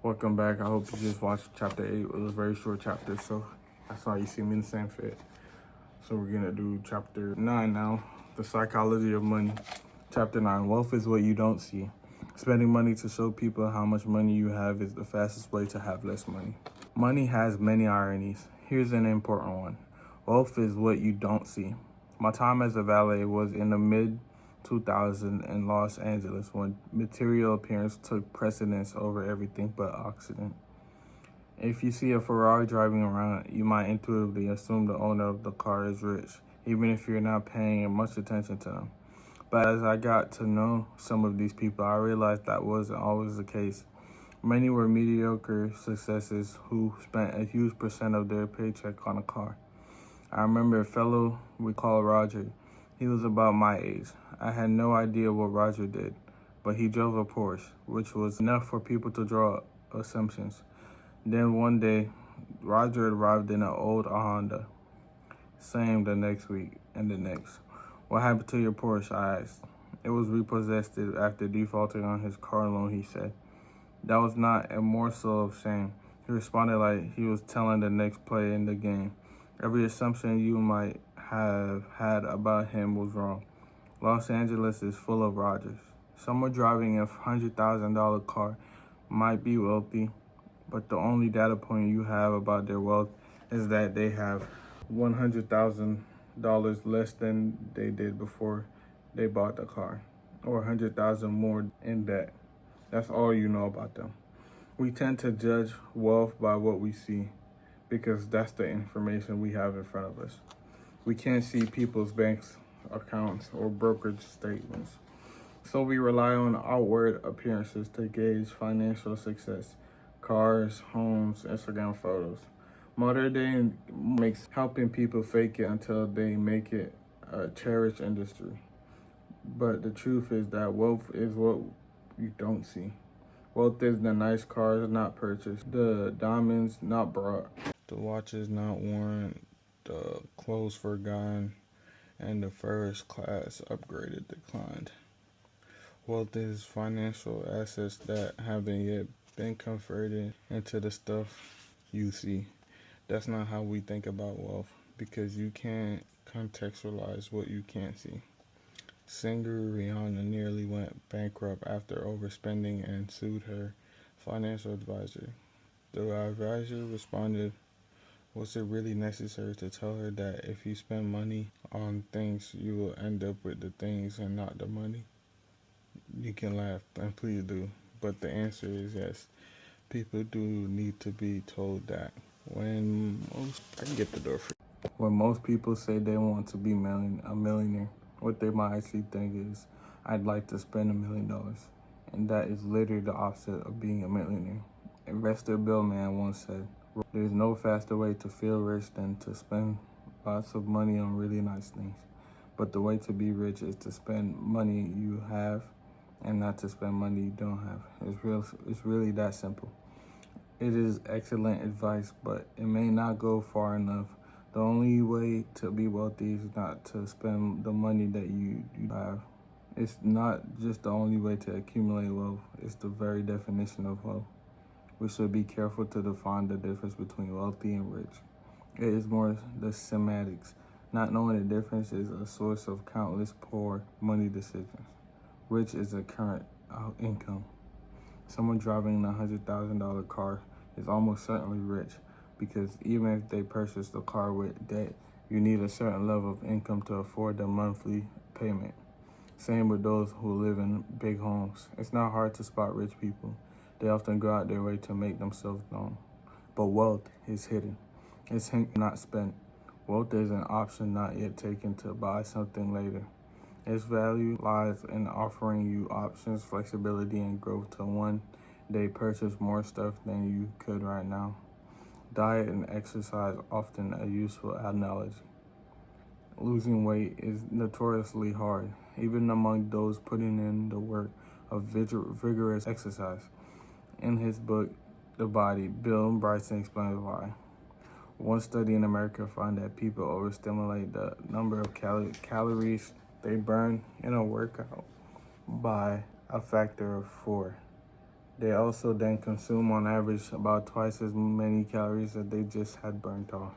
Welcome back. I hope you just watched chapter 8. It was a very short chapter, so that's why you see me in the same fit. So we're gonna do chapter 9 now, the psychology of money. Chapter 9, wealth is what you don't see. Spending money to show people how much money you have is the fastest way to have less money. Money has many ironies. Here's an important one. Wealth is what you don't see. My time as a valet was in the mid-2000s in Los Angeles when material appearance took precedence over everything but oxygen. If you see a Ferrari driving around, you might intuitively assume the owner of the car is rich, even if you're not paying much attention to them. But as I got to know some of these people, I realized that wasn't always the case. Many were mediocre successes who spent a huge percent of their paycheck on a car. I remember a fellow we call Roger. He was about my age. I had no idea what Roger did, but he drove a Porsche, which was enough for people to draw assumptions. Then one day, Roger arrived in an old Honda. Same the next week and the next. What happened to your Porsche? I asked. It was repossessed after defaulting on his car loan, he said. That was not a morsel of shame. He responded like he was telling the next player in the game. Every assumption you might have had about him was wrong. Los Angeles is full of Rogers. Someone driving a $100,000 car might be wealthy, but the only data point you have about their wealth is that they have $100,000 less than they did before they bought the car, or $100,000 more in debt. That's all you know about them. We tend to judge wealth by what we see, because that's the information we have in front of us. We can't see people's bank accounts or brokerage statements. So we rely on outward appearances to gauge financial success. Cars, homes, Instagram photos. Modern day makes helping people fake it until they make it a cherished industry. But the truth is that wealth is what you don't see. Wealth is the nice cars not purchased, the diamonds not brought, the watches not worn, the clothes forgotten, and the first class upgraded declined. Wealth is financial assets that haven't yet been converted into the stuff you see. That's not how we think about wealth, because you can't contextualize what you can't see. Singer Rihanna nearly went bankrupt after overspending and sued her financial advisor. The advisor responded, was it really necessary to tell her that if you spend money on things, you will end up with the things and not the money? You can laugh, and please do, but the answer is yes. People do need to be told that. I can get the door free. When most people say they want to be a millionaire, what they might actually think is, I'd like to spend $1 million. And that is literally the opposite of being a millionaire. Investor Bill Mann once said, there's no faster way to feel rich than to spend lots of money on really nice things. But the way to be rich is to spend money you have and not to spend money you don't have. It's really that simple. It is excellent advice, but it may not go far enough. The only way to be wealthy is not to spend the money that you have. It's not just the only way to accumulate wealth, it's the very definition of wealth. We should be careful to define the difference between wealthy and rich. It is more the semantics. Not knowing the difference is a source of countless poor money decisions. Rich is a current income. Someone driving a $100,000 car is almost certainly rich, because even if they purchase the car with debt, you need a certain level of income to afford the monthly payment. Same with those who live in big homes. It's not hard to spot rich people. They often go out their way to make themselves known. But wealth is hidden. It's not spent. Wealth is an option not yet taken to buy something later. Its value lies in offering you options, flexibility, and growth to one day purchase more stuff than you could right now. Diet and exercise often a useful analogy. Losing weight is notoriously hard, even among those putting in the work of vigorous exercise. In his book, The Body, Bill Bryson explains why. One study in America found that people overstimulate the number of calories they burn in a workout by a factor of 4. They also then consume on average about twice as many calories that they just had burnt off.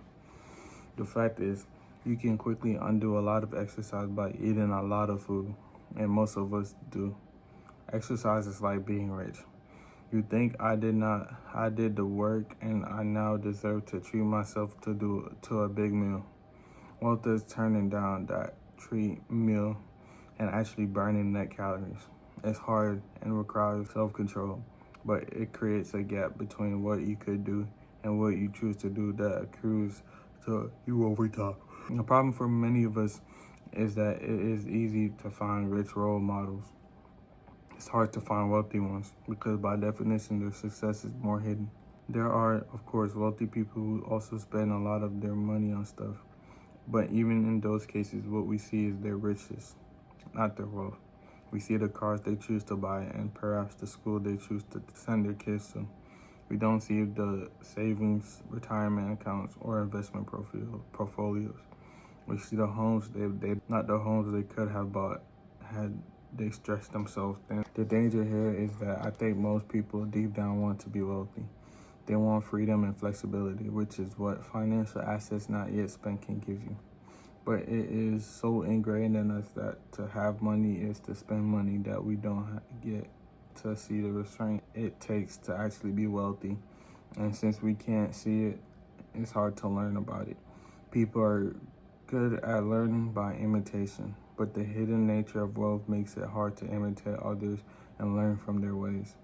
The fact is, you can quickly undo a lot of exercise by eating a lot of food, and most of us do. Exercise is like being rich. You think I did the work and I now deserve to treat myself to a big meal. Wealth is turning down that treat meal and actually burning net calories. It's hard and requires self-control, but it creates a gap between what you could do and what you choose to do that accrues to you over time. The problem for many of us is that it is easy to find rich role models. It's hard to find wealthy ones because by definition their success is more hidden. There are, of course, wealthy people who also spend a lot of their money on stuff. But even in those cases, what we see is their riches, not their wealth. We see the cars they choose to buy and perhaps the school they choose to send their kids to. We don't see the savings, retirement accounts, or investment portfolios. We see the homes they not the homes they could have bought had they stretched themselves thin. The danger here is that I think most people deep down want to be wealthy. They want freedom and flexibility, which is what financial assets not yet spent can give you. But it is so ingrained in us that to have money is to spend money that we don't get to see the restraint it takes to actually be wealthy. And since we can't see it, it's hard to learn about it. People are good at learning by imitation, but the hidden nature of wealth makes it hard to imitate others and learn from their ways.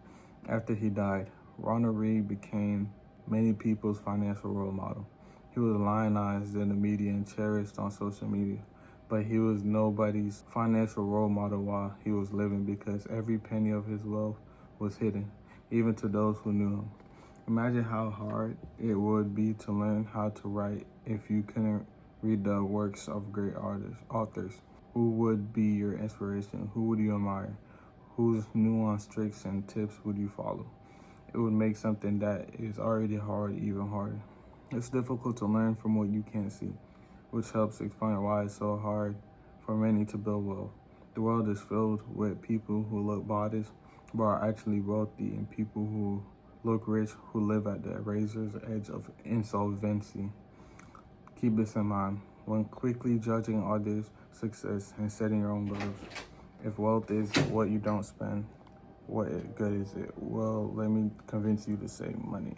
After he died, Ronald Reagan became many people's financial role model. He was lionized in the media and cherished on social media, but he was nobody's financial role model while he was living because every penny of his wealth was hidden, even to those who knew him. Imagine how hard it would be to learn how to write if you couldn't read the works of great authors. Who would be your inspiration? Who would you admire? Whose nuanced tricks and tips would you follow? It would make something that is already hard even harder. It's difficult to learn from what you can't see, which helps explain why it's so hard for many to build wealth. The world is filled with people who look modest but are actually wealthy, and people who look rich who live at the razor's edge of insolvency. Keep this in mind when quickly judging others' success and setting your own goals. If wealth is what you don't spend, what good is it? Well, let me convince you to save money.